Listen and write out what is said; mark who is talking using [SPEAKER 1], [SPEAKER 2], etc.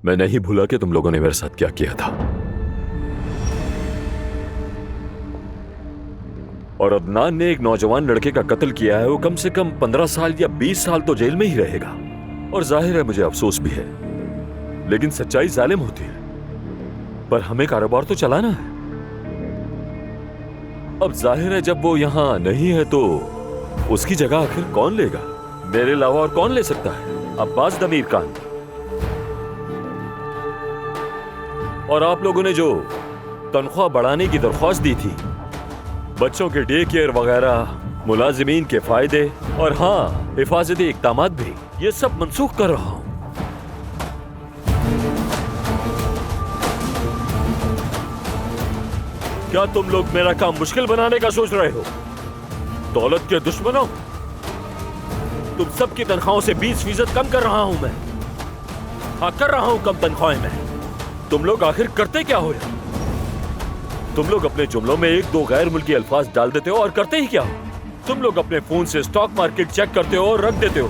[SPEAKER 1] मैं नहीं भूला कि तुम लोगों ने मेरे साथ क्या किया था। और अदनान ने एक नौजवान लड़के का कत्ल किया है। वो कम से कम 15 साल या 20 साल तो जेल में ही रहेगा। और जाहिर है मुझे अफसोस भी है, लेकिन सच्चाई जालिम होती है। पर हमें कारोबार तो चलाना है। अब जाहिर है जब वो यहां नहीं है तो उसकी जगह आखिर कौन लेगा? मेरे अलावा और कौन ले सकता है? अब्बास दमीर खान। और आप लोगों ने जो तनख्वाह बढ़ाने की दरख्वास्त दी थी, बच्चों के डे केयर वगैरह, मुलाजिमीन के फायदे और हाँ हिफाजती इक़दामात भी, ये सब मनसूख कर रहा हूं। क्या तुम लोग मेरा काम मुश्किल बनाने का सोच रहे हो? दौलत के दुश्मनों, तुम सबकी तनख्वाहों से 20% कम कर रहा हूं मैं। हाँ, कर रहा हूं कम तनख्वाहें मैं। तुम लोग आखिर करते क्या हो? तुम लोग अपने जुमलों में एक दो गैर मुल्की अल्फाज डाल देते हो और करते ही क्या हो? तुम लोग अपने फोन से स्टॉक मार्केट चेक करते हो और रख देते हो।